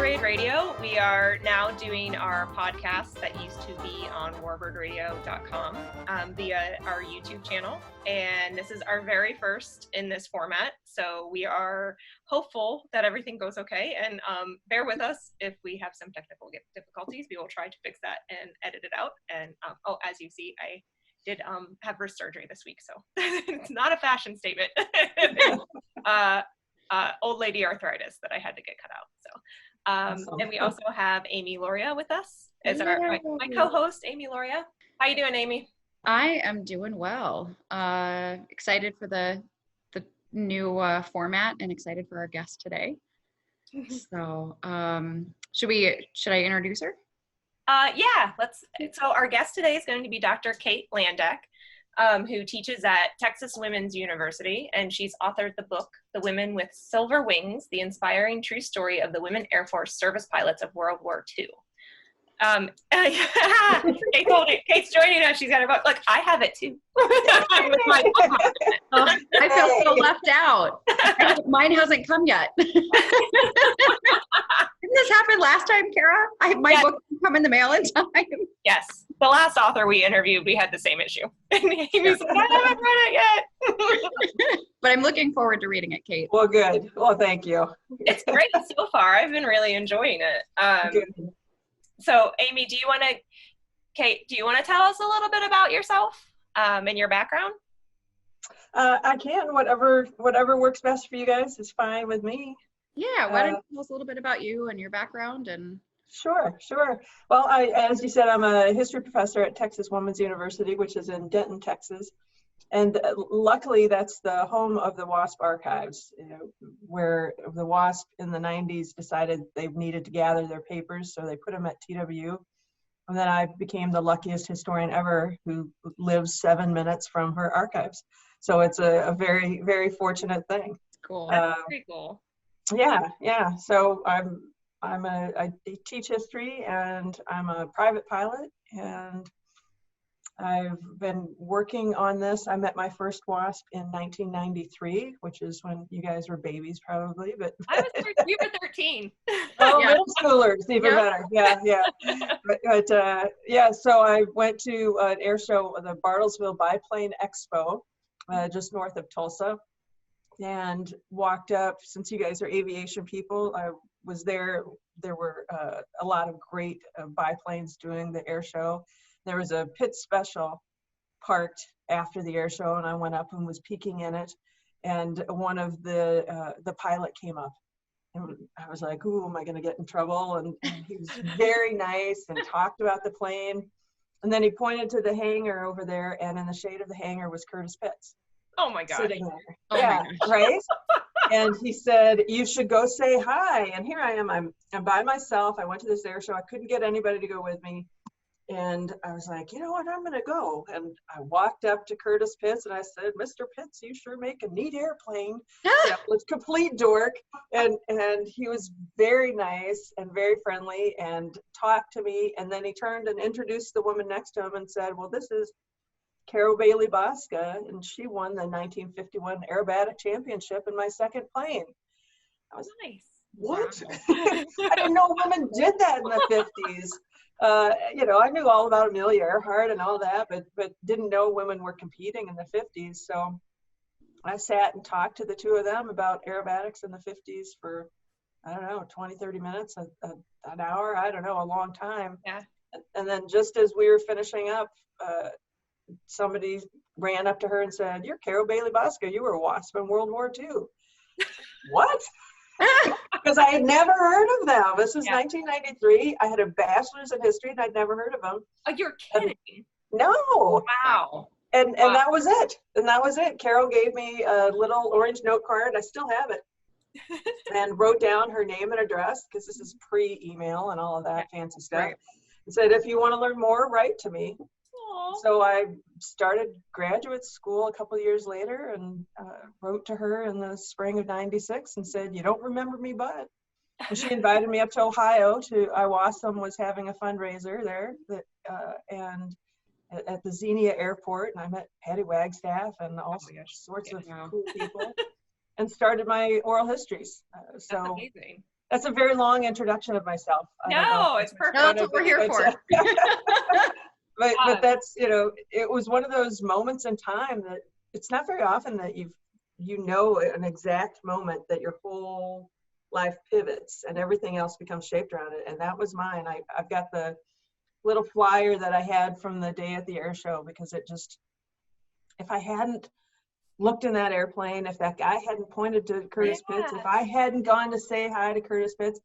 Upgrade Radio. We are now doing our podcast that used to be on warbirdradio.com via our YouTube channel. And this is our very first in this format. So we are hopeful that everything goes okay. And bear with us if we have some technical difficulties. We will try to fix that and edit it out. And as you see, I did have wrist surgery this week. So it's not a fashion statement. Old lady arthritis that I had to get cut out. So, and we also have Amy Loria with us as my co-host, Amy Loria. How you doing, Amy? I am doing well. Excited for the new format and excited for our guest today. So, should I introduce her? Yeah, so our guest today is going to be Dr. Kayleigh Landdeck, who teaches at Texas Women's University, and she's authored the book, The Women with Silver Wings, The Inspiring True Story of the Women Airforce Service Pilots of World War II. Kate's joining us. She's got her book. Look, I have it too. With my bookmark. I feel so left out. Mine hasn't come yet. Didn't this happen last time, Kara? My book didn't come in the mail in time. Yes. The last author we interviewed, we had the same issue. And Amy's like, I haven't read it yet. But I'm looking forward to reading it, Kate. Well, good. Well, thank you. It's great so far. I've been really enjoying it. So, Amy, do you want to tell us a little bit about yourself and your background? I can. Whatever works best for you guys is fine with me. Yeah. Why don't you tell us a little bit about you and your background and. Sure. Well, as you said, I'm a history professor at Texas Women's University, which is in Denton, Texas. And luckily, that's the home of the WASP archives, where the WASP in the 90s decided they needed to gather their papers, so they put them at TWU. And then I became the luckiest historian ever who lives 7 minutes from her archives. So it's a very, very fortunate thing. Cool. That's pretty cool. Yeah. So I teach history, and I'm a private pilot, and I've been working on this. I met my first WASP in 1993, which is when you guys were babies probably, but you were 13. Oh, yeah. Middle schoolers, even better. Yeah. So I went to an air show, the Bartlesville Biplane Expo, just north of Tulsa, and walked up. Since you guys are aviation people, I was there. There were a lot of great biplanes doing the air show. There was a pit special parked after the air show, and I went up and was peeking in it, and one of the pilot came up, and I was like, ooh, am I going to get in trouble? And he was very nice and talked about the plane, and then he pointed to the hangar over there, and in the shade of the hangar was Curtis Pitts. Oh my God. Sitting there. Yeah, right? And he said, you should go say hi. And here I am, I'm by myself. I went to this air show. I couldn't get anybody to go with me. And I was like, you know what, I'm going to go. And I walked up to Curtis Pitts and I said, Mr. Pitts, you sure make a neat airplane. That was complete dork. And he was very nice and very friendly and talked to me. And then he turned and introduced the woman next to him and said, well, this is Carol Bailey Bosca, and she won the 1951 Aerobatic Championship in my second plane. I was nice. What? I didn't know women did that in the 50s. I knew all about Amelia Earhart and all that, but didn't know women were competing in the 50s. So I sat and talked to the two of them about aerobatics in the 50s for, 20, 30 minutes, an hour, a long time. Yeah. And then just as we were finishing up, somebody ran up to her and said, you're Carol Bailey Bosca, you were a WASP in World War II. What? Because I had never heard of them. This was 1993. I had a bachelor's in history and I'd never heard of them. Oh, you're kidding. No. Wow. And that was it. Carol gave me a little orange note card. I still have it. And wrote down her name and address, because this is pre-email and all of that fancy stuff. Right. And said, if you want to learn more, write to me. Aww. So I started graduate school a couple of years later and wrote to her in the spring of 96 and said, you don't remember me, but. And she invited me up to Ohio WASM was having a fundraiser there and at the Xenia Airport, and I met Patty Wagstaff and all sorts of cool people and started my oral histories. That's amazing. That's a very long introduction of myself. I don't know. No, it's perfect. No, that's what we're here for. But that's, it was one of those moments in time that it's not very often that you know an exact moment that your whole life pivots and everything else becomes shaped around it. And that was mine. I've got the little flyer that I had from the day at the air show, because it just, if I hadn't looked in that airplane, if that guy hadn't pointed to Curtis Pitts, if I hadn't gone to say hi to Curtis Pitts,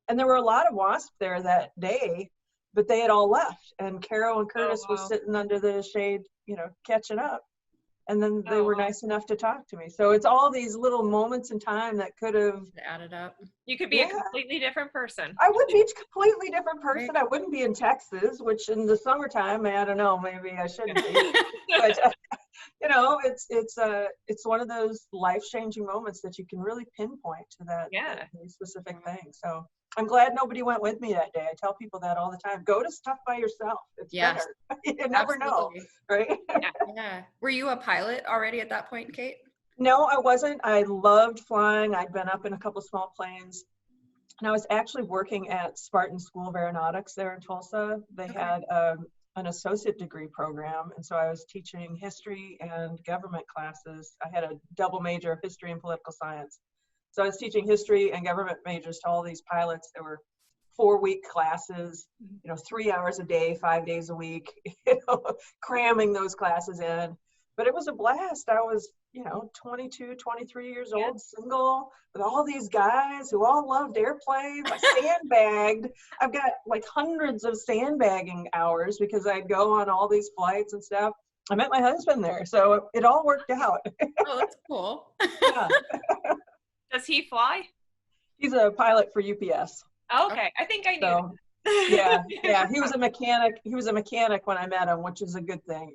and there were a lot of WASP there that day, but they had all left, and Carol and Curtis was sitting under the shade, catching up. And then they were nice enough to talk to me. So it's all these little moments in time that could have added up. You could be a completely different person. I would be a completely different person. Right. I wouldn't be in Texas, which in the summertime, I don't know, maybe I shouldn't be. But it's one of those life-changing moments that you can really pinpoint to that specific thing. So I'm glad nobody went with me that day. I tell people that all the time. Go to stuff by yourself. It's better. You never know, right? Yeah. Were you a pilot already at that point, Kate? No, I wasn't. I loved flying. I'd been up in a couple small planes. And I was actually working at Spartan School of Aeronautics there in Tulsa. They had an associate degree program. And so I was teaching history and government classes. I had a double major of history and political science. So I was teaching history and government majors to all these pilots. There were 4-week classes, 3 hours a day, 5 days a week, cramming those classes in. But it was a blast. I was, 22, 23 years old, single, with all these guys who all loved airplanes. I sandbagged. I've got like hundreds of sandbagging hours because I'd go on all these flights and stuff. I met my husband there, so it all worked out. Oh, that's cool. Yeah. Does he fly? He's a pilot for UPS. Oh, okay, I think I knew. So, yeah. He was a mechanic. He was a mechanic when I met him, which is a good thing,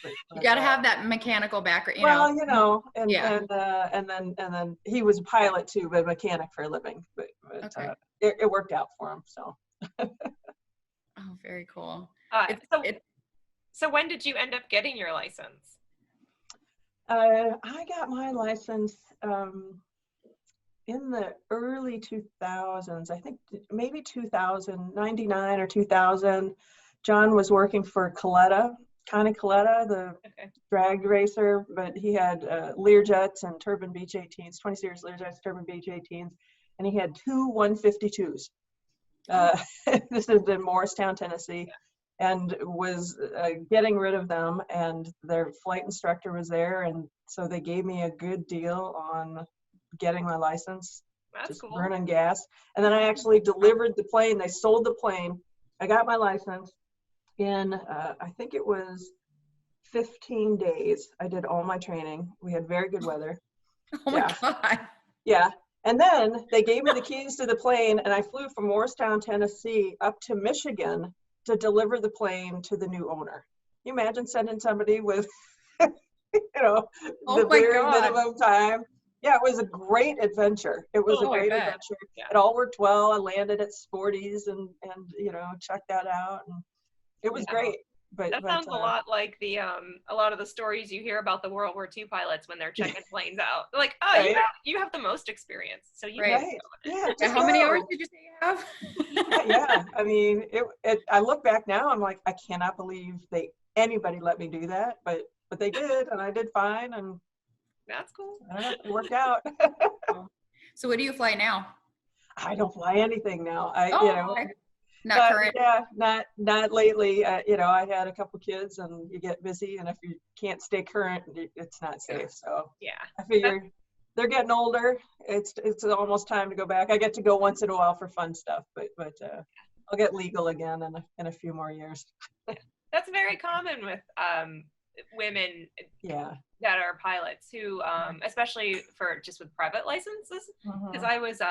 But, you got to have that mechanical background, and then he was a pilot too, but a mechanic for a living. But it worked out for him. So. Oh, very cool. So when did you end up getting your license? I got my license in the early 2000s, I think maybe 99 or 2000. John was working for Connie Coletta, the drag racer, but he had Learjets and Turbine Beach 18s, 20 series Learjets, Turbine Beach 18s, and he had 2 152s. This is in Morristown, Tennessee, and was getting rid of them, and their flight instructor was there, and so they gave me a good deal on getting my license. That's just cool. Burning gas. And then I actually delivered the plane. They sold the plane. I got my license in, I think it was 15 days. I did all my training. We had very good weather. Oh my God. Yeah. And then they gave me the keys to the plane, and I flew from Morristown, Tennessee up to Michigan to deliver the plane to the new owner. Can you imagine sending somebody with, the very minimum time? Yeah, it was a great adventure. It was a great adventure. Yeah. It all worked well. I landed at Sporty's and checked that out, and it was great. But that sounds a lot like the a lot of the stories you hear about the World War II pilots when they're checking planes out. They're like, you have the most experience, so you How many hours did you say you have? Yeah, I mean, I look back now, I'm like, I cannot believe anybody let me do that, but they did, and I did fine, and that's cool. It worked out. So what do you fly now? I don't fly anything now. Not current. Yeah, not lately. I had a couple kids, and you get busy, and if you can't stay current, it's not safe. So I figure they're getting older. It's almost time to go back. I get to go once in a while for fun stuff, but I'll get legal again in a few more years. That's very common with women that are pilots who especially with private licenses, because I was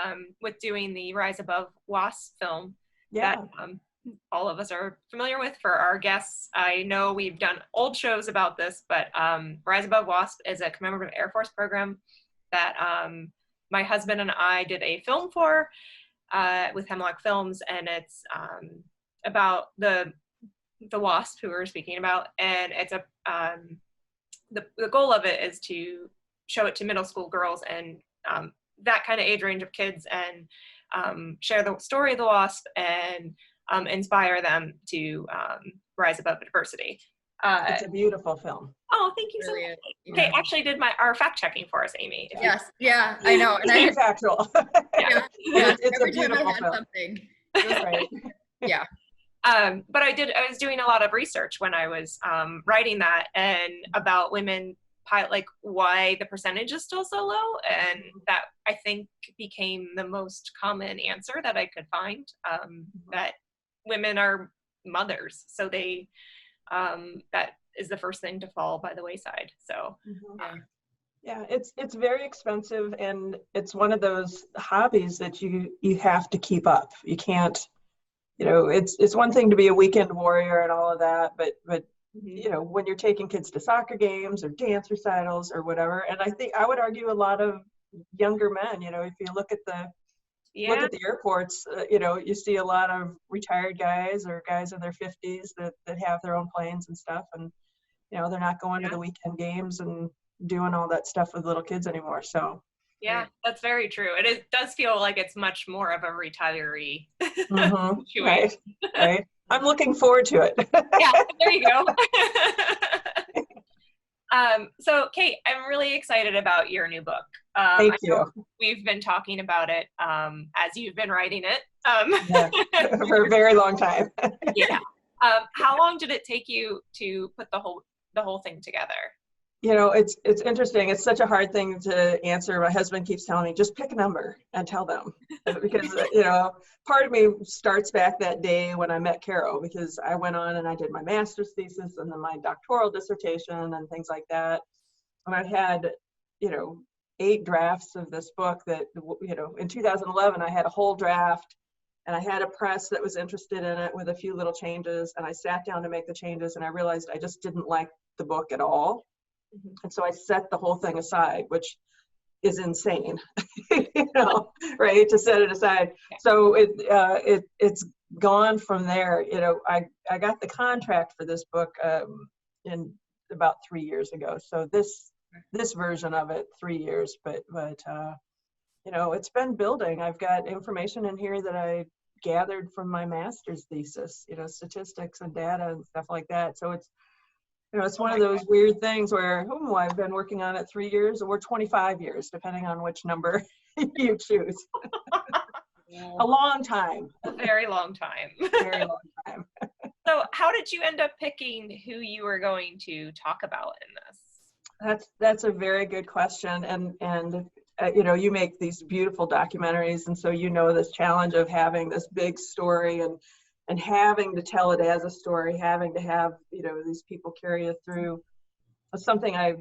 with doing the Rise Above WASP film that all of us are familiar with. For our guests, I know we've done old shows about this, but Rise Above WASP is a commemorative Air Force program that my husband and I did a film for with Hemlock Films, and it's about the WASP who we're speaking about, and it's the goal of it is to show it to middle school girls and that kind of age range of kids and share the story of the WASP and inspire them to rise above adversity. It's a beautiful film. Oh, thank you so Really much. is, Okay, yeah. actually did our fact checking for us, Amy. If you- Yes, yeah, I know. And I, Factual. yeah, It's a every time I beautiful had film. something, it was Right. yeah. But I was doing a lot of research when I was writing that, and about women pilot, like why the percentage is still so low, and that I think became the most common answer that I could find, that women are mothers, so they that is the first thing to fall by the wayside. So Yeah, it's very expensive, and it's one of those hobbies that you have to keep up. You can't, you know, it's one thing to be a weekend warrior and all of that, but you know, when you're taking kids to soccer games or dance recitals or whatever, and I think I would argue a lot of younger men, you know, if you look at the airports, you know, you see a lot of retired guys or guys in their 50s that have their own planes and stuff, and you know, they're not going to the weekend games and doing all that stuff with little kids anymore. So yeah, that's very true. It does feel like it's much more of a retiree right. I'm looking forward to it. Yeah, there you go. So Kate, I'm really excited about your new book. Thank you. We've been talking about it as you've been writing it. For a very long time. Yeah. How long did it take you to put the whole thing together? You know, it's interesting. It's such a hard thing to answer. My husband keeps telling me, just pick a number and tell them. Because, you know, part of me starts back that day when I met Carol, because I went on and I did my master's thesis and then my doctoral dissertation and things like that. And I had, you know, 8 drafts of this book that, you know, in 2011, I had a whole draft and I had a press that was interested in it with a few little changes. And I sat down to make the changes and I realized I just didn't like the book at all. And so I set the whole thing aside, which is insane, you know, right? To set it aside. So it's gone from there. You know, I got the contract for this book in about 3 years ago. So this version of it, 3 years, but you know, it's been building. I've got information in here that I gathered from my master's thesis, you know, statistics and data and stuff like that. So it's, you know, it's one of those weird things where, I've been working on it 3 years or 25 years, depending on which number you choose. A long time. A very long time. Very long time. So how did you end up picking who you were going to talk about in this? That's a very good question. And you know, you make these beautiful documentaries, and so you know this challenge of having this big story and having to tell it as a story, having to have, you know, these people carry it through. Something I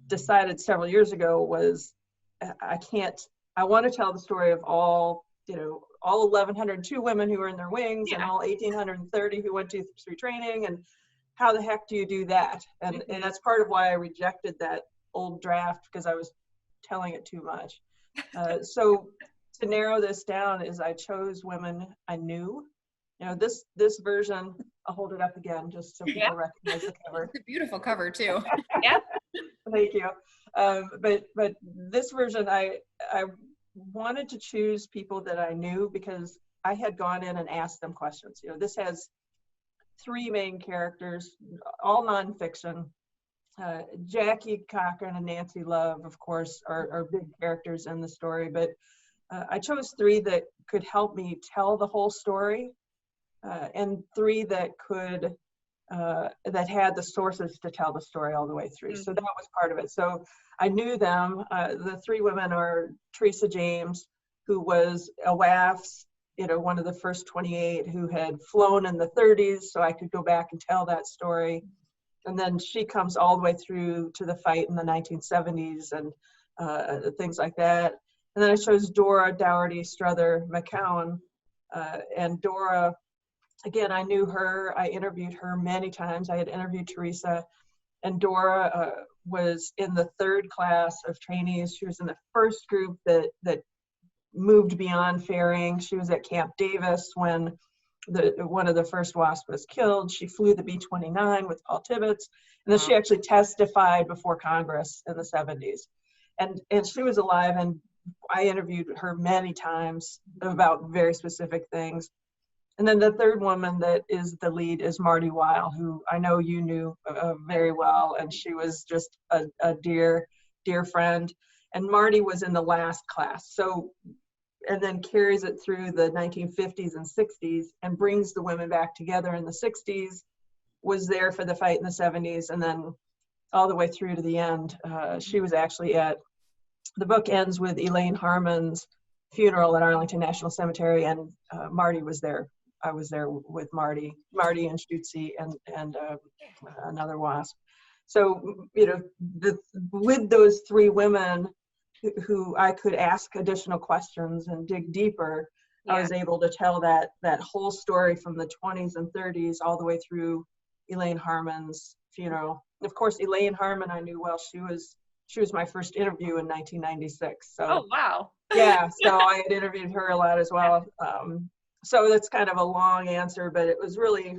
decided several years ago was I want to tell the story of all, you know, all 1,102 women who were in their wings and all 1,830 who went through training, and how the heck do you do that? And that's part of why I rejected that old draft, because I was telling it too much. So to narrow this down is I chose women I knew. You know, this version, I'll hold it up again just so people recognize the cover. It's a beautiful cover too. Yeah. Thank you. But this version, I wanted to choose people that I knew because I had gone in and asked them questions. You know, this has 3 main characters, all nonfiction. Jackie Cochran and Nancy Love, of course, are big characters in the story, but I chose 3 that could help me tell the whole story. And 3 that could, that had the sources to tell the story all the way through. So that was part of it. So I knew them. The 3 women are Teresa James, who was a WAFS, you know, one of the first 28 who had flown in the 30s. So I could go back and tell that story. And then she comes all the way through to the fight in the 1970s and things like that. And then I chose Dora Dougherty Strother McCowan. And Dora, again, I knew her. I interviewed her many times. I had interviewed Teresa, and Dora was in the 3rd class of trainees. She was in the first group that moved beyond ferrying. She was at Camp Davis when one of the first WASP was killed. She flew the B-29 with Paul Tibbets, and then she actually testified before Congress in the 70s. And she was alive, and I interviewed her many times about very specific things. And then the third woman that is the lead is Marty Weil, who I know you knew very well, and she was just a dear, dear friend. And Marty was in the last class, so, and then carries it through the 1950s and 60s and brings the women back together in the 60s, was there for the fight in the 70s, and then all the way through to the end. She was actually the book ends with Elaine Harmon's funeral at Arlington National Cemetery, and Marty was there. I was there with Marty and Stutzi and another WASP. So, you know, with those three women who I could ask additional questions and dig deeper, I was able to tell that whole story from the 20s and 30s all the way through Elaine Harmon's funeral. And of course, Elaine Harmon I knew well. She was my first interview in 1996. So, oh, wow. Yeah, so I had interviewed her a lot as well. So that's kind of a long answer, but it was really,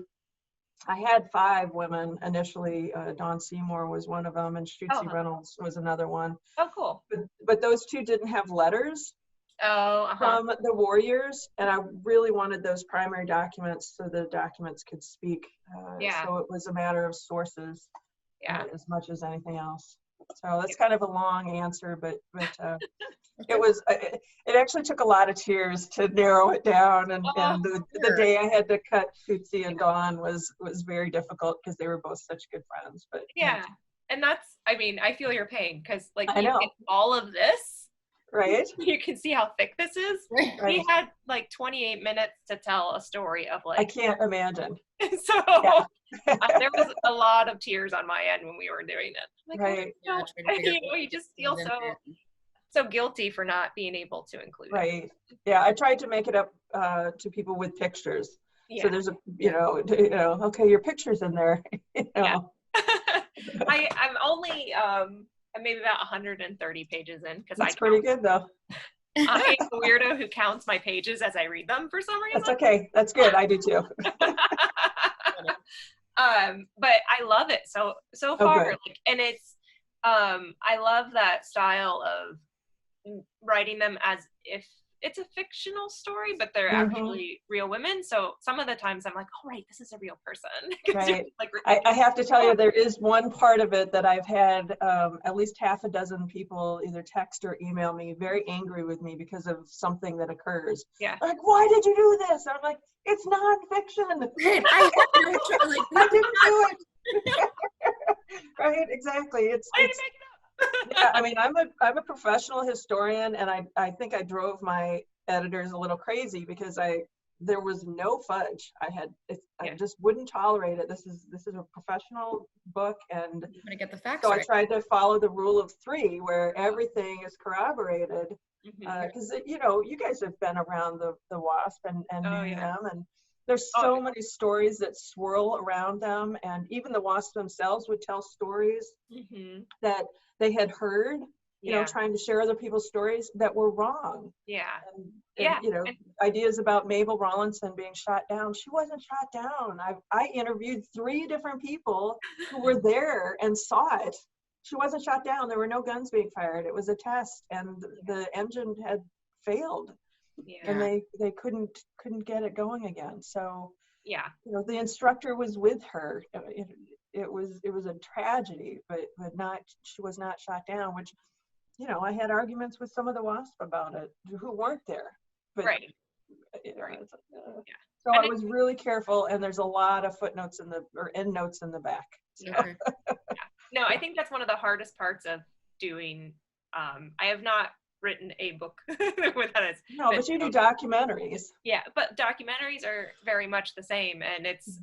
I had 5 women initially. Dawn Seymour was one of them, and Stutzi Reynolds was another one. Oh, cool. But those 2 didn't have letters from the warriors, and I really wanted those primary documents so the documents could speak. So it was a matter of sources as much as anything else. So that's kind of a long answer, but it actually took a lot of tears to narrow it down, and the day I had to cut Stutzi and Dawn was very difficult because they were both such good friends. But and that's, I mean, I feel your pain because like I know. All of this, right? You can see how thick this is. Right. We had like 28 minutes to tell a story of like. I can't imagine. So there was a lot of tears on my end when we were doing it. Like, right. You just feel so guilty for not being able to include it. Yeah, I tried to make it up to people with pictures. So there's okay, your picture's in there. I'm only maybe about 130 pages in because that's pretty good though. I'm a weirdo who counts my pages as I read them for some reason. That's okay. That's good. I do too. But I love it so far. Like, and it's I love that style of writing them as if it's a fictional story, but they're actually real women. So some of the times I'm like, oh, right, this is a real person. Right. Like, I have to tell you, there is one part of it that I've had at least half a dozen people either text or email me very angry with me because of something that occurs. Yeah. Like, why did you do this? I'm like, it's nonfiction. Right. I didn't do it. Right, exactly. It's yeah, I mean, I'm a professional historian, and I think I drove my editors a little crazy because there was no fudge. I just wouldn't tolerate it. This is a professional book, and I'm gonna get the facts so right. I tried to follow the rule of 3, where everything is corroborated. Because you guys have been around the WASP and knew them, and there's so many stories that swirl around them, and even the WASP themselves would tell stories that they had heard, trying to share other people's stories that were wrong. And, ideas about Mabel Rawlinson being shot down. She wasn't shot down. I interviewed 3 different people who were there and saw it. She wasn't shot down. There were no guns being fired. It was a test, and the engine had failed, and they couldn't get it going again. So the instructor was with her. It was a tragedy, but she was not shot down. Which, I had arguments with some of the WASP about it who weren't there. But, So I was really careful, and there's a lot of footnotes or endnotes in the back. So. No, I think that's one of the hardest parts of doing. I have not written a book with that. No, but you do documentaries. Yeah, but documentaries are very much the same, and it's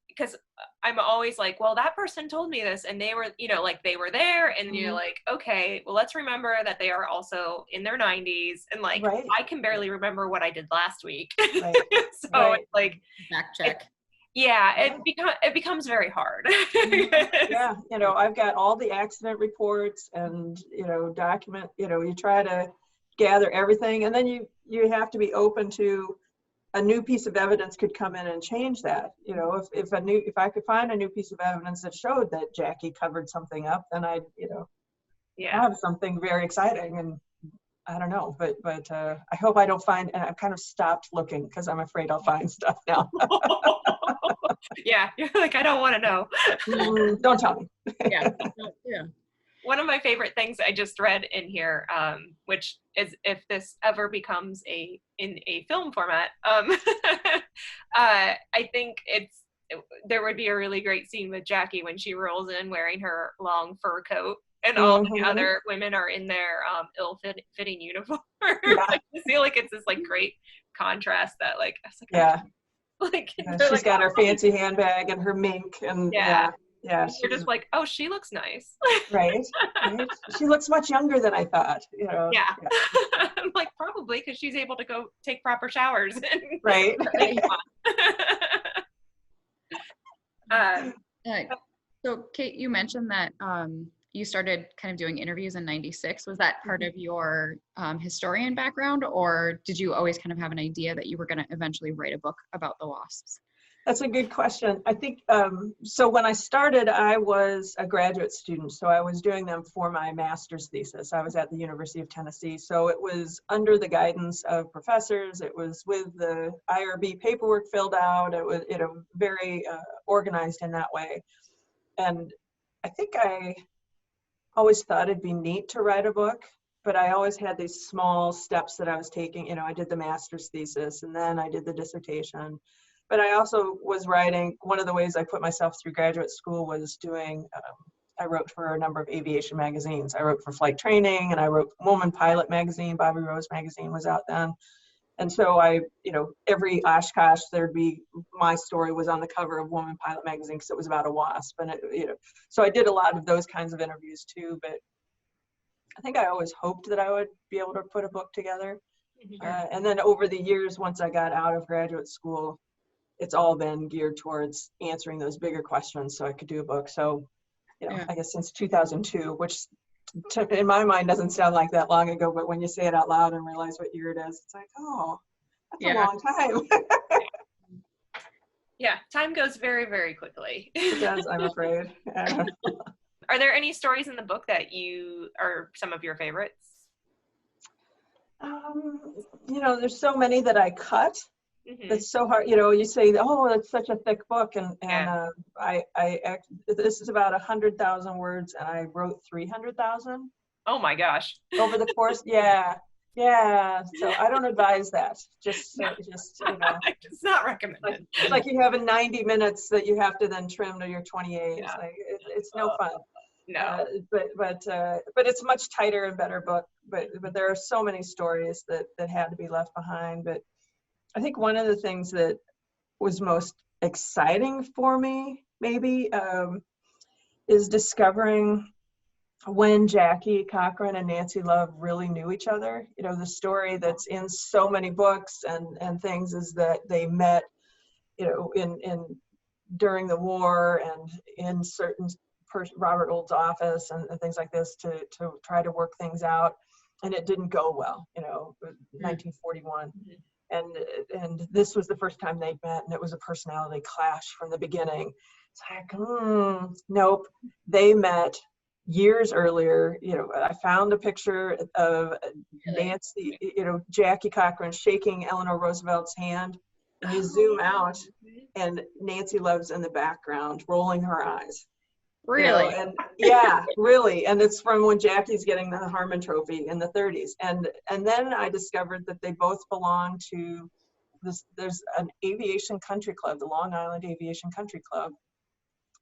because I'm always like, well, that person told me this, and they were, they were there, and you're like, okay, well, let's remember that they are also in their 90s, and like, I can barely remember what I did last week. Right. So it's like fact check. It becomes very hard. Yeah, I've got all the accident reports and document. You try to gather everything, and then you have to be open to a new piece of evidence could come in and change that. If I could find a new piece of evidence that showed that Jackie covered something up, then I'd have something very exciting. And I don't know, but I hope I don't find, and I've kind of stopped looking because I'm afraid I'll find stuff now. Yeah, you're like, I don't want to know. Don't tell me. Yeah. One of my favorite things I just read in here, which is if this ever becomes in a film format, I think there would be a really great scene with Jackie when she rolls in wearing her long fur coat and all the other women are in their ill-fitting uniform. I feel like it's this like great contrast that like, I was like, yeah. Like, She's like, got her fancy handbag and her mink and yeah. You're just like, oh, she looks nice. Right. She looks much younger than I thought, Yeah. I'm like, probably because she's able to go take proper showers. Right. So Kate, you mentioned that you started kind of doing interviews in '96. Was that part of your historian background, or did you always kind of have an idea that you were going to eventually write a book about the WASPs? That's a good question. I think, so when I started, I was a graduate student, so I was doing them for my master's thesis. I was at the University of Tennessee, so it was under the guidance of professors. It was with the IRB paperwork filled out. It was, very organized in that way. And I think I always thought it'd be neat to write a book, but I always had these small steps that I was taking. I did the master's thesis, and then I did the dissertation. But I also was writing, one of the ways I put myself through graduate school was doing, I wrote for a number of aviation magazines. I wrote for Flight Training, and I wrote Women Pilot magazine. Bobby Rose magazine was out then. And so every Oshkosh, my story was on the cover of Women Pilot magazine because it was about a WASP. And, so I did a lot of those kinds of interviews too, but I think I always hoped that I would be able to put a book together. And then over the years, once I got out of graduate school, it's all been geared towards answering those bigger questions so I could do a book. So, I guess since 2002, which in my mind doesn't sound like that long ago, but when you say it out loud and realize what year it is, it's like, oh, that's a long time. Yeah, time goes very, very quickly. It does, I'm afraid. Are there any stories in the book that are some of your favorites? There's so many that I cut. It's so hard, you say, oh, it's such a thick book, and this is about 100,000 words, and I wrote 300,000. Oh my gosh! Over the course, yeah. So I don't advise that. Just it's not recommended. It's like you have 90 minutes that you have to then trim to your 28. Yeah. It's no fun. No. But it's much tighter and better book. But there are so many stories that had to be left behind. But I think one of the things that was most exciting for me, maybe, is discovering when Jackie Cochran and Nancy Love really knew each other. The story that's in so many books and things is that they met, during the war and in certain Robert Old's office and things like this to try to work things out, and it didn't go well. 1941. And this was the first time they'd met, and it was a personality clash from the beginning. It's like, nope. They met years earlier. I found a picture of Nancy, Jackie Cochran shaking Eleanor Roosevelt's hand, and you zoom out, and Nancy Love's in the background, rolling her eyes. Really? And yeah, really. And it's from when Jackie's getting the Harmon Trophy in the 30s. And then I discovered that they both belong to there's an aviation country club, the Long Island Aviation Country Club.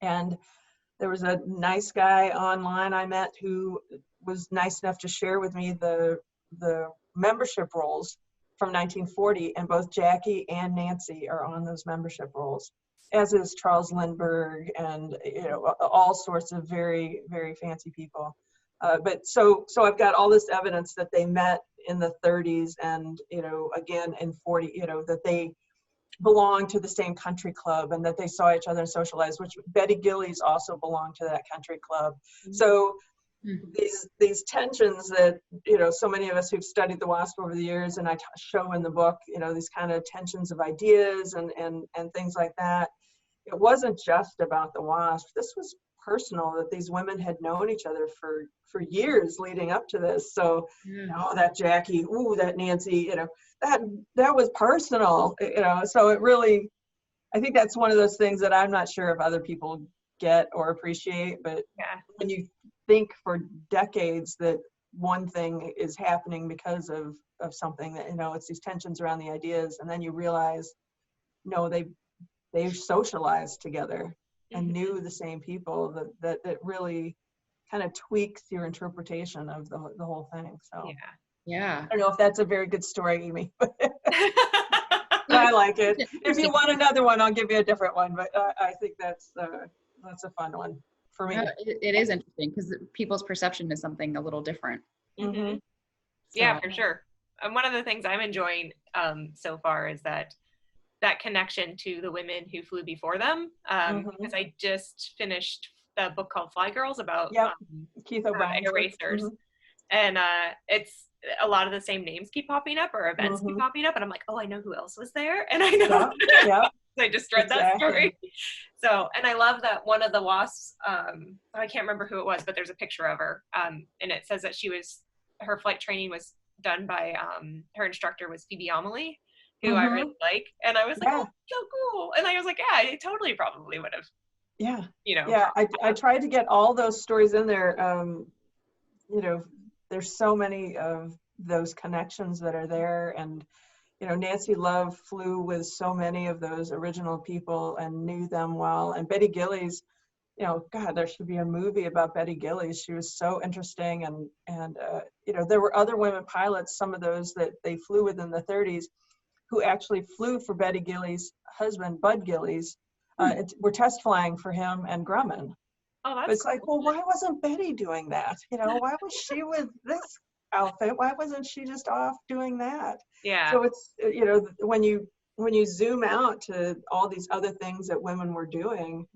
And there was a nice guy online I met who was nice enough to share with me the membership rolls from 1940. And both Jackie and Nancy are on those membership rolls, as is Charles Lindbergh and all sorts of very, very fancy people. But so I've got all this evidence that they met in the 30s and again in 40, that they belonged to the same country club and that they saw each other and socialized. Which Betty Gillies also belonged to that country club. So these tensions that so many of us who've studied the WASP over the years, and I show in the book, these kind of tensions of ideas and things like that. It wasn't just about the WASP. This was personal, that these women had known each other for years leading up to this. So, that Jackie, ooh, that Nancy, that was personal, so it really, I think that's one of those things that I'm not sure if other people get or appreciate, but when you think for decades that one thing is happening because of something, that, it's these tensions around the ideas, and then you realize, no, they socialized together and knew the same people, that really kind of tweaks your interpretation of the whole thing. So yeah. I don't know if that's a very good story, Amy, but I like it. If you want another one, I'll give you a different one, but I think that's a fun one for me. Yeah, it is interesting because people's perception is something a little different. Mm-hmm. Yeah, for sure. And one of the things I'm enjoying so far is that connection to the women who flew before them, because I just finished a book called Fly Girls about Keith O'Brien air racers, and it's a lot of the same names keep popping up, or events keep popping up, and I'm like, oh, I know who else was there, and I know I just read that story. So, and I love that one of the WASPs, I can't remember who it was, but there's a picture of her, and it says that her flight training was done by her instructor was Phoebe Amelie, who I really like, and I was like, oh, so cool, and I was like, yeah, I totally probably would have, I tried to get all those stories in there. There's so many of those connections that are there, and Nancy Love flew with so many of those original people and knew them well, and Betty Gillies, God, there should be a movie about Betty Gillies. She was so interesting, and there were other women pilots, some of those that they flew with in the 30s, who actually flew for Betty Gillies' husband, Bud Gillies. Were test flying for him and Grumman. Oh, that's but it's cool. like, well, why wasn't Betty doing that? Why was she with this outfit? Why wasn't she just off doing that? Yeah. So it's, when you zoom out to all these other things that women were doing,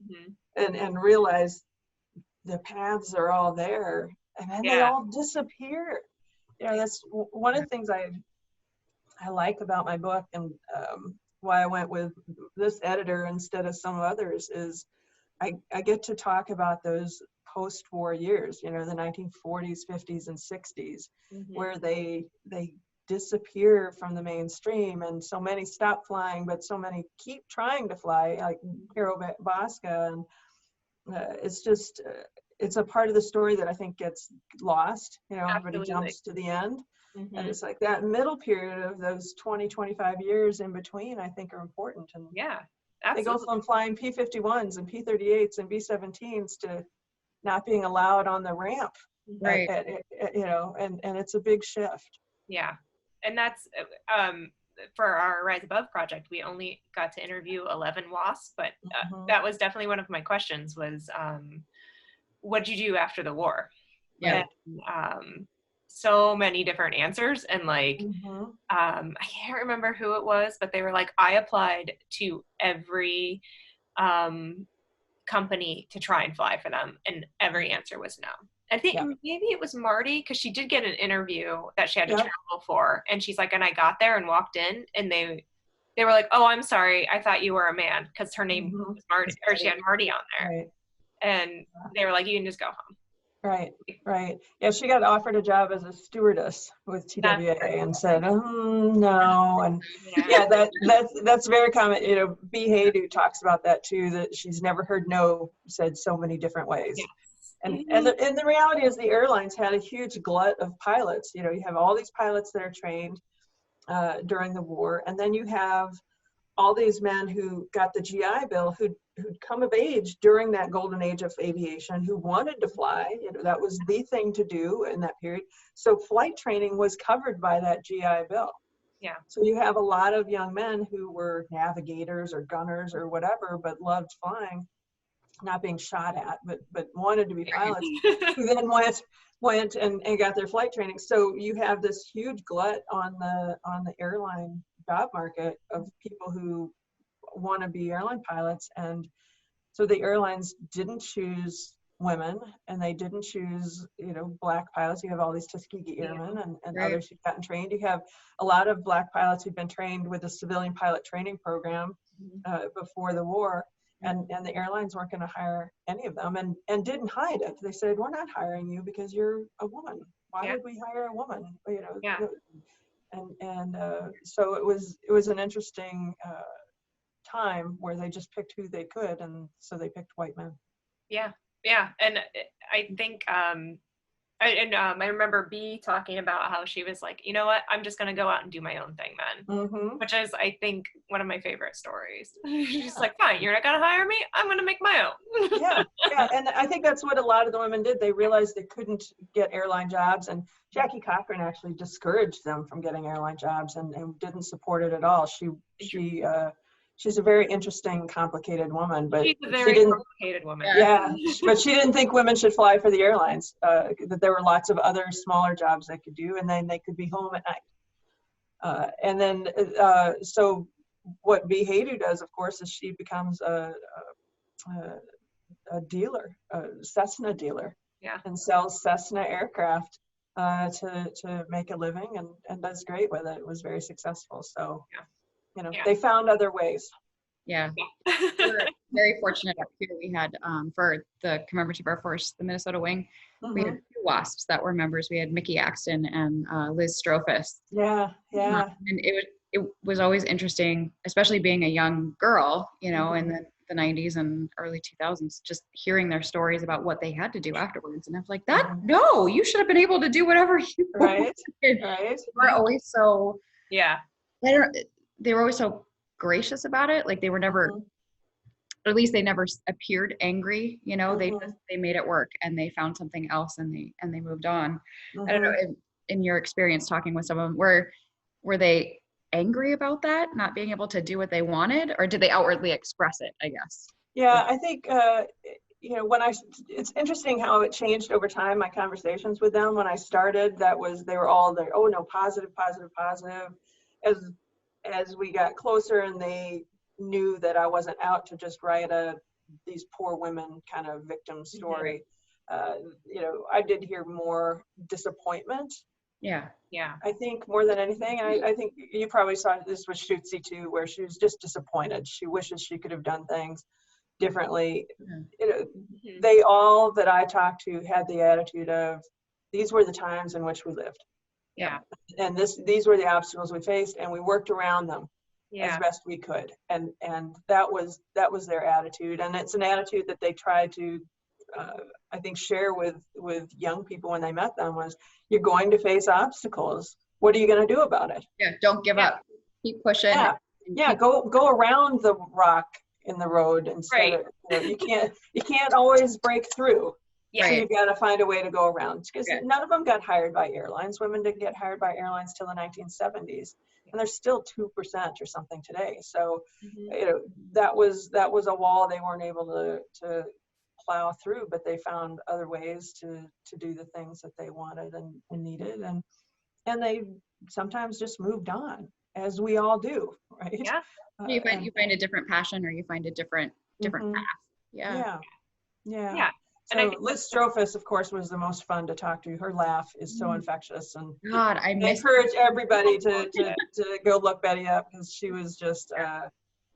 and realize the paths are all there, and then they all disappear. That's one of the things I like about my book, and why I went with this editor instead of some others, is I get to talk about those post-war years, the 1940s, 50s, and 60s, where they disappear from the mainstream, and so many stop flying, but so many keep trying to fly, like Carol Bosca, and it's just it's a part of the story that I think gets lost. Everybody jumps to the end. And it's like that middle period of those 20, 25 years in between, I think, are important. And they go from flying P-51s and P-38s and B-17s to not being allowed on the ramp, right? And it's a big shift. Yeah, and that's for our Rise Above project, we only got to interview 11 WASPs, but that was definitely one of my questions was, what'd you do after the war? Yeah. And, so many different answers, and I can't remember who it was, but they were like, I applied to every company to try and fly for them, and every answer was no. I think maybe it was Marty, because she did get an interview that she had to travel for, and she's like, and I got there and walked in, and they were like, oh, I'm sorry, I thought you were a man, because her name was Marty, or she had Marty on there, and they were like, you can just go home. Right. Yeah, she got offered a job as a stewardess with TWA and said, no. And that's very common. B. Haydu talks about that too, that she's never heard no said so many different ways. Yes. And the reality is the airlines had a huge glut of pilots. You have all these pilots that are trained during the war, and then you have all these men who got the GI Bill, who'd come of age during that golden age of aviation, who wanted to fly. That was the thing to do in that period. So flight training was covered by that GI Bill. Yeah. So you have a lot of young men who were navigators or gunners or whatever, but loved flying, not being shot at, but wanted to be pilots, who then went and got their flight training. So you have this huge glut on the airline job market of people who want to be airline pilots. And so the airlines didn't choose women, and they didn't choose Black pilots. You have all these Tuskegee Airmen and others who've gotten trained. You have a lot of Black pilots who've been trained with the civilian pilot training program before the war, and the airlines weren't going to hire any of them, and didn't hide it. They said, we're not hiring you because you're a woman. Why would we hire a woman? You know. Yeah. And so it was an interesting time where they just picked who they could, and so they picked white men. Yeah, and I think I remember B talking about how she was like, you know what, I'm just gonna go out and do my own thing then, Mm-hmm. which is, I think, one of my favorite stories. She's like, fine, you're not gonna hire me, I'm gonna make my own. Yeah, and I think that's what a lot of the women did. They realized they couldn't get airline jobs, and Jackie Cochran actually discouraged them from getting airline jobs and didn't support it at all. She's a very interesting, complicated woman, but She's a very complicated woman. Yeah, but she didn't think women should fly for the airlines, that there were lots of other smaller jobs they could do, and then they could be home at night. And then, so what B. Haydu does, of course, is she becomes a dealer, a Cessna dealer, and sells Cessna aircraft to make a living, and does great with it. It was very successful. So, they found other ways. Yeah. We were very fortunate up here. We had, for the Commemorative Air Force, the Minnesota wing, we had 2 WASPs that were members. We had Mickey Axon and Liz Strophus. Yeah. And it was always interesting, especially being a young girl, in the 90s and early 2000s, just hearing their stories about what they had to do afterwards. And I was like, no, you should have been able to do whatever you wanted. Right. We're always so, they were always so gracious about it. Like they were never, or at least they never appeared angry, they made it work, and they found something else, and they moved on. I don't know, in your experience talking with some of them, were they angry about that, not being able to do what they wanted, or did they outwardly express it, I guess? Yeah, I think, it's interesting how it changed over time, my conversations with them. When I started, they were all there, oh no, positive. As we got closer and they knew that I wasn't out to just write these poor women kind of victim story, I did hear more disappointment. Yeah. I think more than anything, I think you probably saw this with Shootsy too, where she was just disappointed. She wishes she could have done things differently. They all that I talked to had the attitude of, these were the times in which we lived. Yeah. And these were the obstacles we faced, and we worked around them as best we could. And that was their attitude. And it's an attitude that they tried to, I think, share with young people when they met them, was, you're going to face obstacles. What are you going to do about it? Yeah. Don't give up. Keep pushing. Yeah. Go around the rock in the road instead of, you can't always break through. So you've got to find a way to go around, because none of them got hired by airlines. Women didn't get hired by airlines till the 1970s, and they're still 2% or something today. So, that was a wall they weren't able to plow through, but they found other ways to do the things that they wanted and needed, and they sometimes just moved on, as we all do, right? Yeah. You find a different passion, or you find a different path. Yeah. So Liz Strophus, of course, was the most fun to talk to. Her laugh is so infectious, and God, I encourage everybody to go look Betty up, because she was just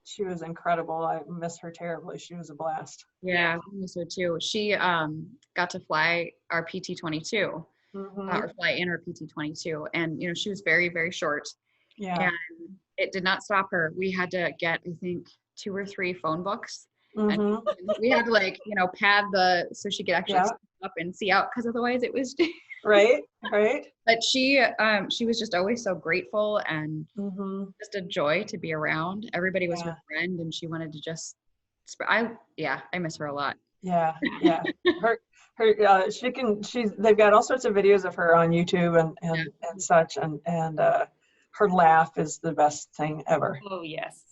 she was incredible. I miss her terribly. She was a blast. Yeah, I miss her too. She got to fly our PT-22, or fly in our PT-22, and she was very, very short. Yeah, and it did not stop her. We had to get, I think, 2 or 3 phone books. And we had to pad so she could actually stand up and see out, because otherwise it was right. But she was just always so grateful, and just a joy to be around. Everybody was her friend, and she wanted to just I miss her a lot. Yeah. They've got all sorts of videos of her on YouTube and such, and her laugh is the best thing ever. Oh yes.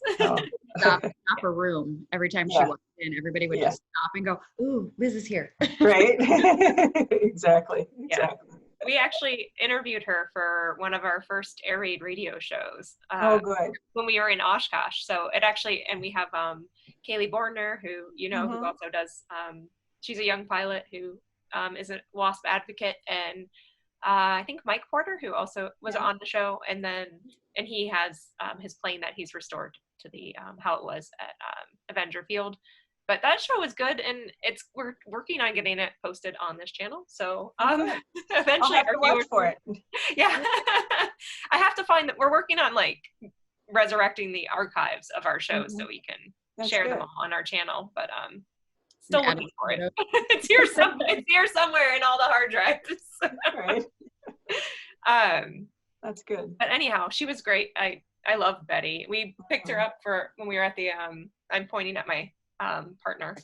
Stop her room every time she walked in. Everybody would just stop and go, "Ooh, Liz is here." Right. Exactly. We actually interviewed her for one of our first air raid radio shows. Good. When we were in Oshkosh. So it actually, and we have Kayleigh Bordner, who who also does. She's a young pilot who is a WASP advocate, and I think Mike Porter, who also was on the show, and he has his plane that he's restored to the how it was at Avenger Field. but that show was good, and we're working on getting it posted on this channel. So eventually I'll have to watch for it. Yeah. I have to find that we're working on like resurrecting the archives of our shows so we can share them all on our channel. But still looking for it. It's here somewhere in all the hard drives. Right. That's good. But anyhow, she was great. I love Betty. We picked her up for when we were at the I'm pointing at my partner.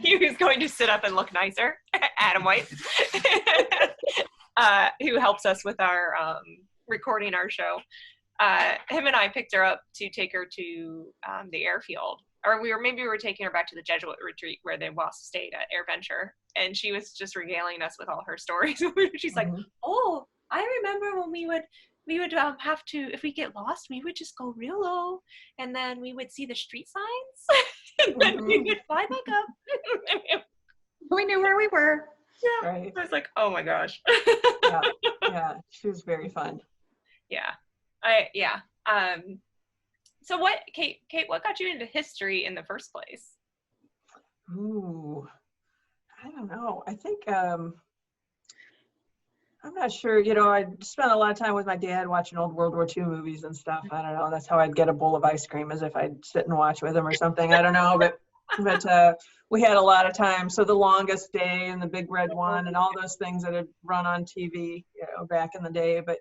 He was going to sit up and look nicer. Adam White, who helps us with our recording our show. Him and I picked her up to take her to the airfield, or we were taking her back to the Jesuit retreat where the WASP stayed at AirVenture, and she was just regaling us with all her stories. She's like, "Oh, I remember when we would have to, if we get lost, we would just go real low, and then we would see the street signs, and then we would fly back up." We knew where we were. Yeah. Right. I was like, oh my gosh. Yeah, she was very fun. Yeah. So Kate, what got you into history in the first place? Ooh, I don't know. I think, I'm not sure. I spent a lot of time with my dad watching old World War II movies and stuff. I don't know. That's how I'd get a bowl of ice cream, as if I'd sit and watch with him or something. I don't know, but we had a lot of time. So The Longest Day and The Big Red One and all those things that had run on TV, back in the day. But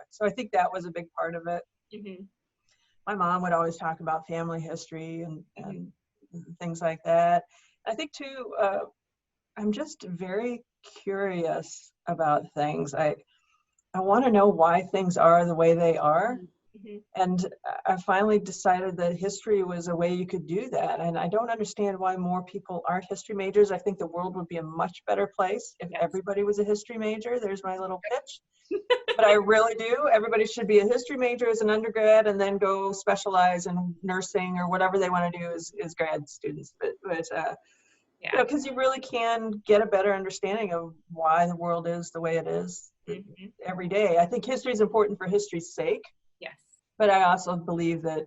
so I think that was a big part of it. Mm-hmm. My mom would always talk about family history and things like that. I think too, I'm just very curious about things. I want to know why things are the way they are. Mm-hmm. And I finally decided that history was a way you could do that. And I don't understand why more people aren't history majors. I think the world would be a much better place if everybody was a history major. There's my little pitch. But I really do. Everybody should be a history major as an undergrad and then go specialize in nursing or whatever they want to do as grad students. But because you really can get a better understanding of why the world is the way it is every day. I think history is important for history's sake. Yes. But I also believe that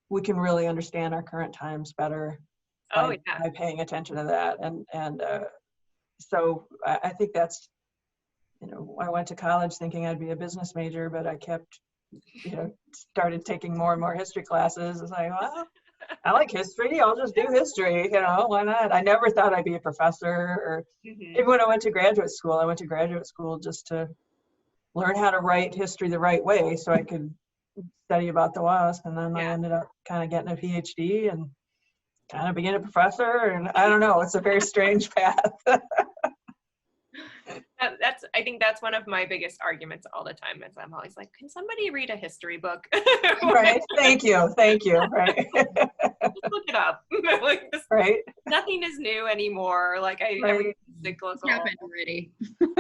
we can really understand our current times better by paying attention to that. And so I think that's, I went to college thinking I'd be a business major, but I kept, started taking more and more history classes. It's like, well, I like history. I'll just do history. Why not? I never thought I'd be a professor. Or even when I went to graduate school just to learn how to write history the right way so I could study about the WASP. And then I ended up kind of getting a PhD and kind of being a professor. And I don't know, it's a very strange path. I think that's one of my biggest arguments all the time is I'm always like, can somebody read a history book? Right. Thank you. Right. Just look it up. Like right. Nothing is new anymore. Like everything's cyclical. Happened already.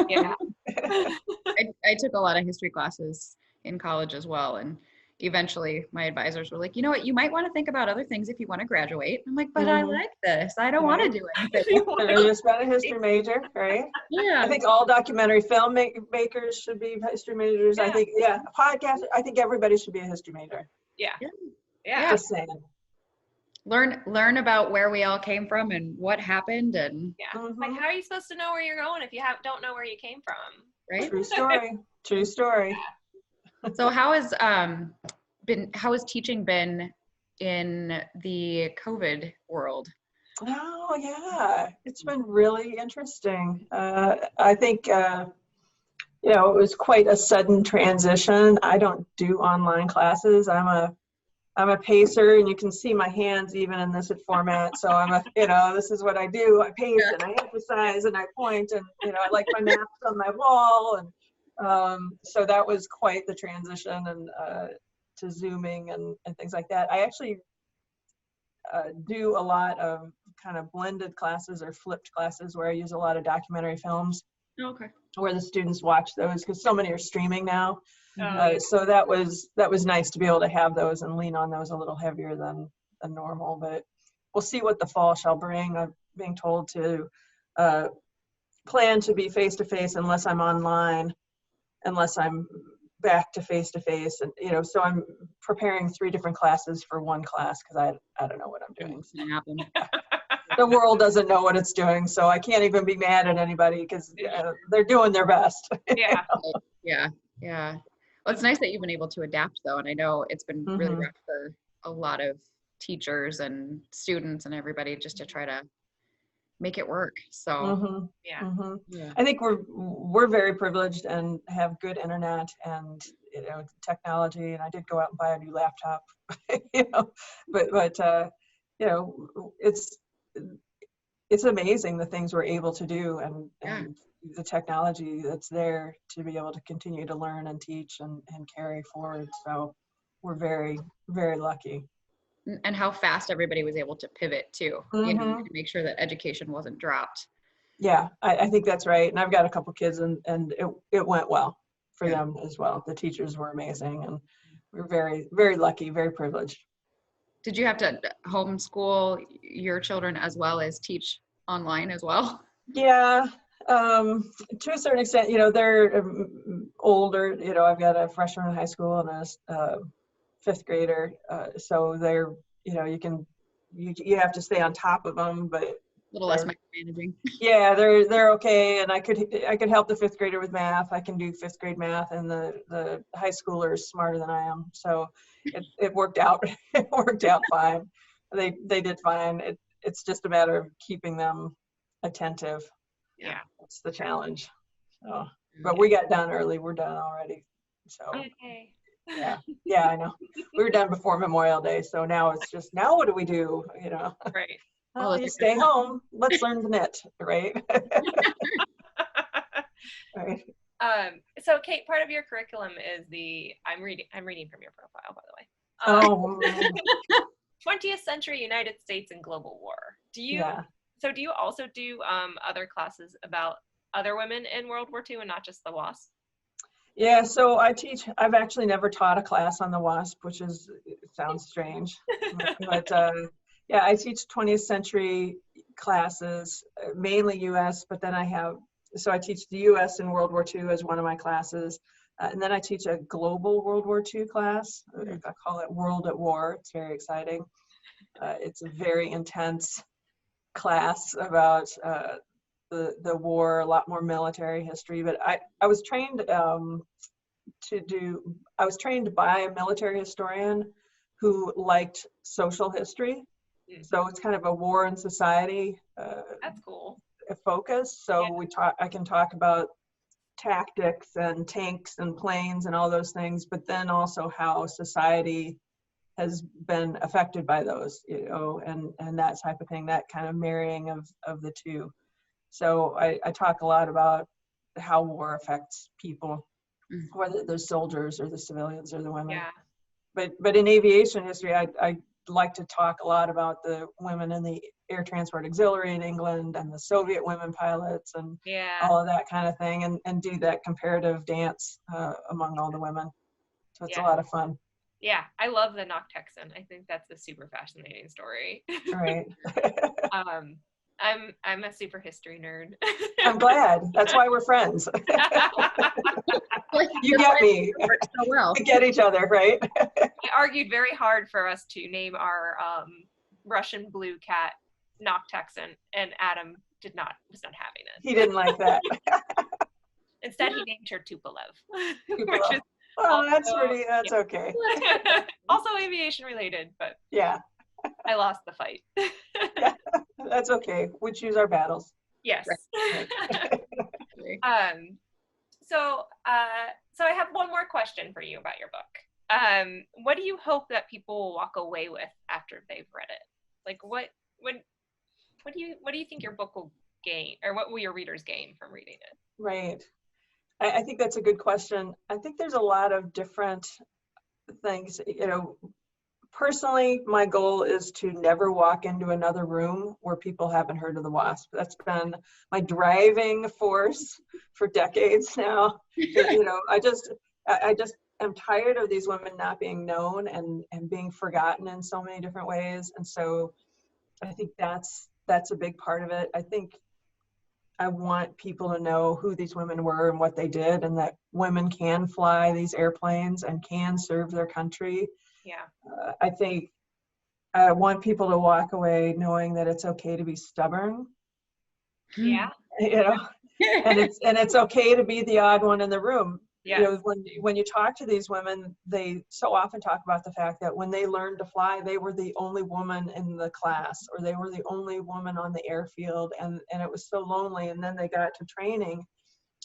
Yeah. I took a lot of history classes in college as well, and eventually my advisors were like, you know what, you might want to think about other things if you want to graduate. I'm like, but I like this. I don't want to do anything. You're just not a history major, right? Yeah. I think all documentary film makers should be history majors. I think, podcast, I think everybody should be a history major. Yeah. Just saying. Learn about where we all came from and what happened. And like, how are you supposed to know where you're going if you don't know where you came from? Right. True story. So how has teaching been in the COVID world? Oh yeah, it's been really interesting. I think it was quite a sudden transition. I don't do online classes. I'm a pacer, and you can see my hands even in this format. So this is what I do. I pace and I emphasize and I point, and I like my maps on my wall, and so that was quite the transition and to Zooming and things like that. I actually do a lot of kind of blended classes or flipped classes where I use a lot of documentary films. Okay. Where the students watch those because so many are streaming now. So that was nice to be able to have those and lean on those a little heavier than normal. But we'll see what the fall shall bring. I'm being told to plan to be face-to-face unless I'm online. Unless I'm back to face-to-face, and so I'm preparing 3 different classes for one class because I don't know what I'm doing. It's gonna happen. The world doesn't know what it's doing, so I can't even be mad at anybody because they're doing their best. Yeah. Yeah, yeah. Well, it's nice that you've been able to adapt though, and I know it's been really Mhm. rough for a lot of teachers and students and everybody just to try to make it work. So Mhm. Yeah. Mhm. yeah, I think we're very privileged and have good internet and technology. And I did go out and buy a new laptop, but it's amazing the things we're able to do, and the technology that's there to be able to continue to learn and teach and carry forward. So we're very, very lucky. and how fast everybody was able to pivot too, Mhm. to make sure that education wasn't dropped. Yeah, I think that's right. And I've got a couple kids, and it went well for Yeah. them as well. The teachers were amazing, and we're very, very lucky, very privileged. Did you have to homeschool your children as well as teach online as well? Yeah, to a certain extent, they're older. I've got a freshman in high school and a 5th grader. So they're, you have to stay on top of them, but A little less micromanaging. yeah, they're okay. And I could help the 5th grader with math. I can do 5th grade math, and the high schooler is smarter than I am. So it worked out. It worked out fine. They did fine. It's just a matter of keeping them attentive. Yeah. That's the challenge. So, but we got done early. We're done already. So Okay. yeah, I know. We were done before Memorial Day. So now it's just, now what do we do? Right. Well, you stay home. Let's learn to knit, right? Right. So Kate, part of your curriculum is I'm reading from your profile, by the way. Oh, man. 20th Century United States and Global War. Do you also do other classes about other women in World War II and not just the WASP? Yeah, so I've actually never taught a class on the WASP, which sounds strange. But yeah, I teach 20th century classes, mainly US, but then I teach the US in World War II as one of my classes. And then I teach a global World War II class. I call it World at War. It's very exciting. It's a very intense class about the war, a lot more military history. But I was trained I was trained by a military historian who liked social history. So it's kind of a war and society That's cool. focus. So I can talk about tactics and tanks and planes and all those things, but then also how society has been affected by those, and that type of thing, that kind of marrying of the two. So I talk a lot about how war affects people, whether they're soldiers or the civilians or the women. Yeah. But in aviation history, I like to talk a lot about the women in the Air Transport Auxiliary in England and the Soviet women pilots and all of that kind of thing, and do that comparative dance among all the women. So it's a lot of fun. Yeah, I love the Knock Texan. I think that's a super fascinating story. Right. I'm a super history nerd. I'm glad. That's why we're friends. You get me. So well. We get each other, right? I argued very hard for us to name our Russian blue cat Knock Texan, and Adam was not having it. He didn't like that. Instead, he named her Tupolev. Tupolev. Well, that's okay. Also aviation related, but yeah, I lost the fight. Yeah, that's okay. We choose our battles. Yes. Right. So I have one more question for you about your book. What do you hope that people will walk away with after they've read it? Like what do you think your book will gain, or what will your readers gain from reading it? Right. I think that's a good question. I think there's a lot of different things. Personally, my goal is to never walk into another room where people haven't heard of the WASP. That's been my driving force for decades now. I just am tired of these women not being known and being forgotten in so many different ways. And so I think that's a big part of it. I think I want people to know who these women were and what they did, and that women can fly these airplanes and can serve their country. Yeah. I think I want people to walk away knowing that it's okay to be stubborn, Yeah. you know, and it's okay to be the odd one in the room. Yes. You know, when you talk to these women, they so often talk about the fact that when they learned to fly, they were the only woman in the class, or they were the only woman on the airfield, and it was so lonely. And then they got to training,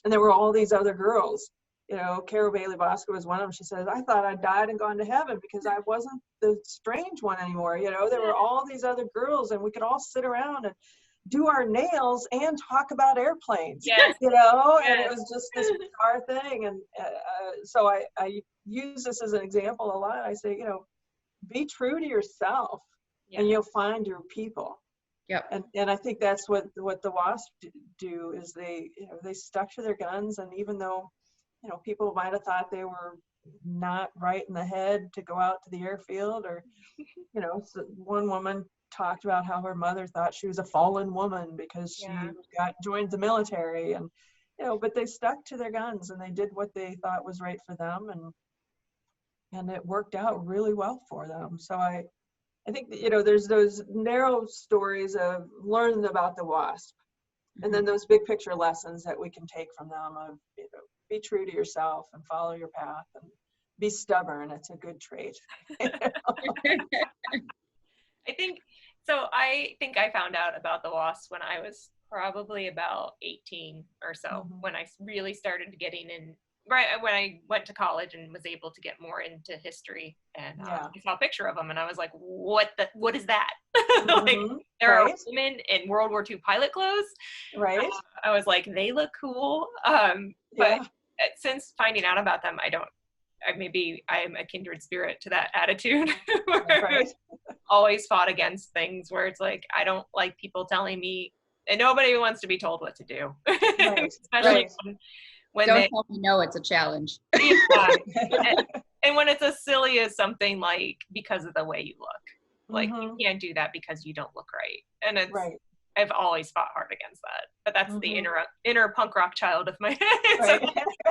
and there were all these other girls. You know, Carol Bailey Bosco was one of them. She says, I thought I'd died and gone to heaven because I wasn't the strange one anymore. You know, there were all these other girls, and we could all sit around and do our nails and talk about airplanes. Yes. You know, Yes. and it was just this bizarre thing. And so I use this as an example a lot. I say, you know, be true to yourself, and you'll find your people. Yep. And I think that's what the WASP do, is they stuck to their guns. And even though, you know, people might have thought they were not right in the head to go out to the airfield, or, you know, so one woman talked about how her mother thought she was a fallen woman because she joined the military, and, you know, but they stuck to their guns and they did what they thought was right for them, and it worked out really well for them. So I think that, you know, there's those narrow stories of learning about the WASP, and then those big picture lessons that we can take from them of, you know, be true to yourself and follow your path and be stubborn. It's a good trait. I think I found out about the WASP when I was probably about 18 or so, when I really started getting in, right when I went to college and was able to get more into history, and I saw a picture of them and I was like, what is that? Like, there are women in World War II pilot clothes. Right. I was like, they look cool. But since finding out about them, maybe I'm a kindred spirit to that attitude. Where always fought against things where it's like, I don't like people telling me, and nobody wants to be told what to do. Especially when don't tell me no, it's a challenge. And when it's as silly as something like, because of the way you look, like you can't do that because you don't look right. And it's I've always fought hard against that, but that's the inner punk rock child of my head. So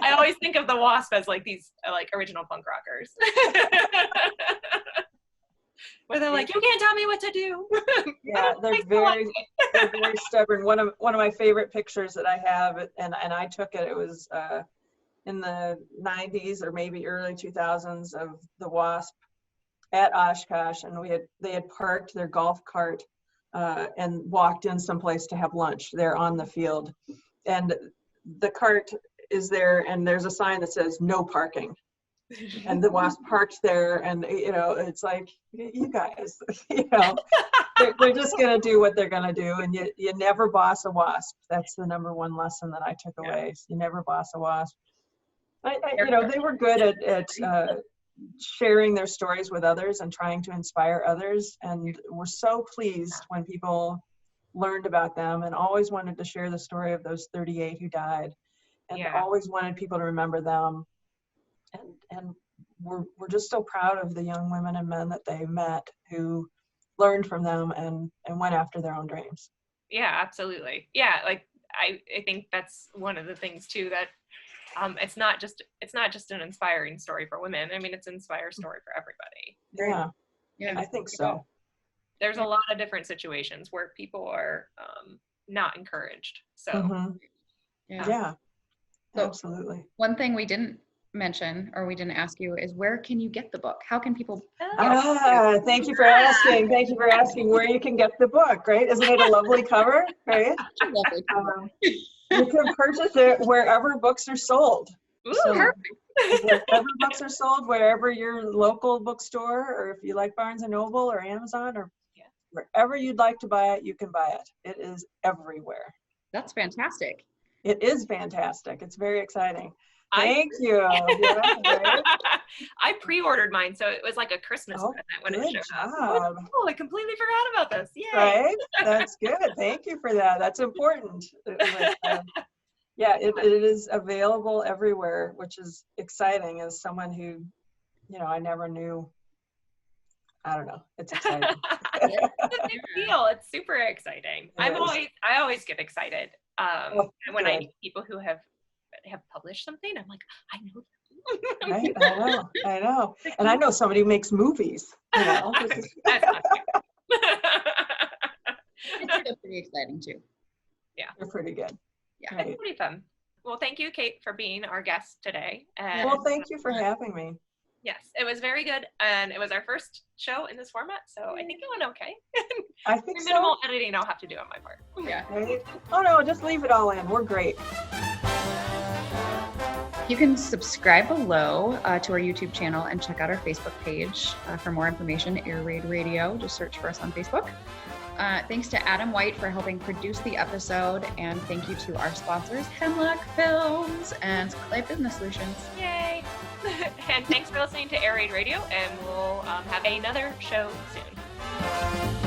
I always think of the WASP as like these like original punk rockers. Where they're like, you can't tell me what to do. Yeah, they're very stubborn. One of my favorite pictures that I have, and I took it, it was in the 90s or maybe early 2000s, of the WASP at Oshkosh, and they had parked their golf cart and walked in someplace to have lunch there on the field. And the cart is there, and there's a sign that says no parking. And the WASP parked there, and, you know, it's like, you guys, you know, they're just going to do what they're going to do. And you never boss a WASP. That's the number one lesson that I took away. You never boss a WASP. You know, they were good at sharing their stories with others and trying to inspire others. And we're so pleased when people learned about them, and always wanted to share the story of those 38 who died, and always wanted people to remember them. And we're just so proud of the young women and men that they met who learned from them and went after their own dreams. Yeah, absolutely. Yeah, like I think that's one of the things too, that it's not just an inspiring story for women. I mean, it's an inspiring story for everybody. Yeah, I think so. There's a lot of different situations where people are not encouraged. So so absolutely. One thing we didn't mention, or we didn't ask you, is where can you get the book? How can people thank you for asking. Thank you for asking where you can get the book. Right, isn't it a lovely cover? Right. Lovely cover. You can purchase it wherever books are sold. Ooh, so perfect. wherever books are sold, wherever your local bookstore, or if you like Barnes & Noble or Amazon, or wherever you'd like to buy it, you can buy it. It is everywhere. That's fantastic. It is fantastic. It's very exciting. Thank you. Yeah, I pre-ordered mine, so it was like a Christmas present when it showed up. Oh, I completely forgot about this. Yay. Right? That's good. Thank you for that. That's important. Yeah, it is available everywhere, which is exciting as someone who, you know, I never knew. I don't know. It's exciting. It's a big deal. It's super exciting. I always get excited. When I good. meet people who have published something, I'm like, I know them. Right? I know. And I know somebody who makes movies, you know. That's not true. It's pretty exciting too. They're pretty good. Yeah. Right. It's pretty fun. Well, thank you, Kate, for being our guest today. And Well, thank you for having me. yes, it was very good. And it was our first show in this format. So I think it went okay. I think Minimal so. editing I'll have to do on my part. Yeah. Right? Oh no, just leave it all in. We're great. You can subscribe below to our YouTube channel and check out our Facebook page for more information. Air Raid Radio. Just search for us on Facebook. Thanks to Adam White for helping produce the episode, and thank you to our sponsors, Hemlock Films and Light Business Solutions. Yay! And thanks for listening to Air Raid Radio, and we'll have another show soon.